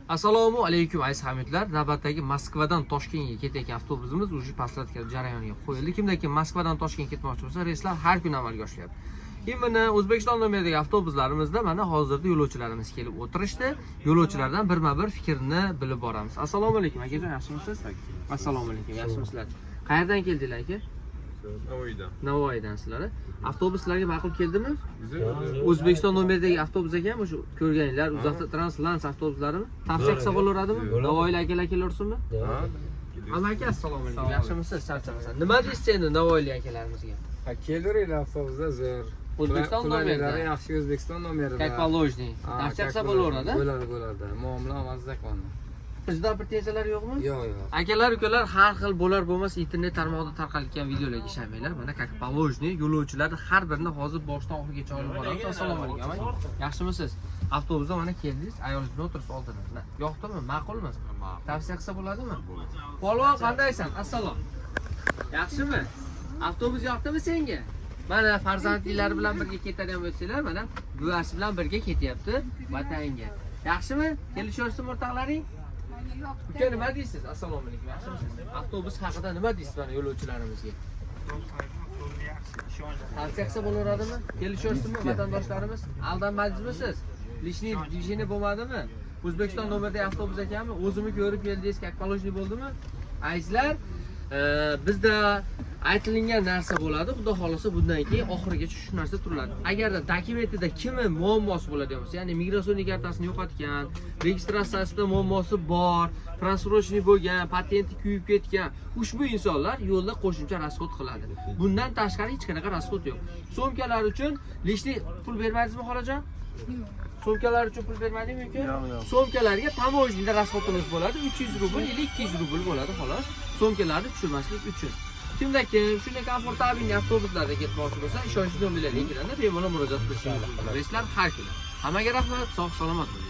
Assalomu alaykum aziz hamyurtlar. Navbatdagi Moskvadan Toshkentga ketayotgan avtobusimiz уже posladka jarayoniga qo'yildi. Kimda Moskvadan Toshkentga ketmoqchi bo'lsa, reyslar har kun amalga oshiryapti. Mana O'zbekiston nomeridagi avtobuslarimizda mana hozirda yo'lovchilarimiz kelib o'tirishdi. Yo'lovchilardan birma-bir fikrini bilib boramiz. Assalomu alaykum akajon, yaxshimisiz? Assalomu alaykum, yaxshimisizlar? Qayerdan keldinglar aka? Navoiydan sizlar. Avtobuslarga ma'qul keldimi? O'zbekiston nomeridagi avtobus ekan, o'sha ko'rganinglar, Uzavto Translans avtobuslarimi? Tavsiya qilsa bo'laveradimi? Navoiylik akalar kelursinmi? Amaki assalomu alaykum. Yaxshimisiz? Charchamasan. Nima deysiz endi Navoiylik akalarimizga? Keldiringlar avtobusda zo'r. O'zbekiston nomerida. Yaxshi O'zbekiston nomerida. Как положено. Tavsiya qilsa bo'laveradi. Bo'ladi. Muomala mazza qiladi. Bizda pretenziyalar yo'qmi? Yo'q. Akalar, ukalar, har xil bo'lar bo'lmas internet tarmog'ida tarqalgan videolarga ishlamanglar. Mana как положено yo'lovchilarni har birini hozir boshdan oxirigacha olib boramiz. Assalomu alaykum. Yaxshimisiz? Avtobusda mana keldingiz, ayolingiz bilan o'tirib oldingiz. Yoqdimi? Ma'qulmi? Tavsiya qilsa bo'ladimi? Polvon, qandaysan? Assalom. Yaxshimi? Avtobus yoqdimi senga? Mana farzandlilar bilan birga ketadigan bo'lsanglar, mana buvasi bilan birga ketyapti vatanga. Yaxshimi? Kelishyapsizmi o'rtoqlaring? Uka, nima deysiz? Assalomu alaykum. Yaxshimisiz? Avtobus haqida nima deysiz mana yo'lovchilarimizga? Tavsiya qilsa bo'laveradimi? Kelishyapsizmi vatandoshlarimiz? Aldanmadingizmi siz? Lishniy движение bo'lmadimi? O'zbekiston nomeridagi avtobus ekanmi? O'zimni ko'rib keldingiz, как положено bo'ldimi? Azizlar, bizda aytilgan narsa bo'ladi. Xudo xolasa bundan keyin oxirigacha shu narsa turiladi. Agarda dokumentida kimning muammosi bo'ladigan bo'lsa, ya'ni migratsioniy kartasini yo'qotgan, registratsiyasida muammosi bor, просроченный bo'lgan, patenti kuyib ketgan, ushbu insonlar yo'lda qo'shimcha rasxod qiladi. Bundan tashqari hech qanaqa rasxod yo'q. So'mkalar uchun lishniy pul bermadingizmi xolajon? So'mkalar uchun pul bermadingmi-ku? So'mkalarga tamoyishda rasxodimiz bo'ladi. 300 rubl yoki 200 rubl bo'ladi xolos. So'mkalarni tushirmaslik uchun. Kimda kim shunday komfortabil avtobuslarda ketmoqchi bo'lsa, ishonchli nomerlarga keladi, bemalol murojaat qilishingiz mumkin. Reyslar har kuni. Hammaga rahmat, sog' salomat bo'ling.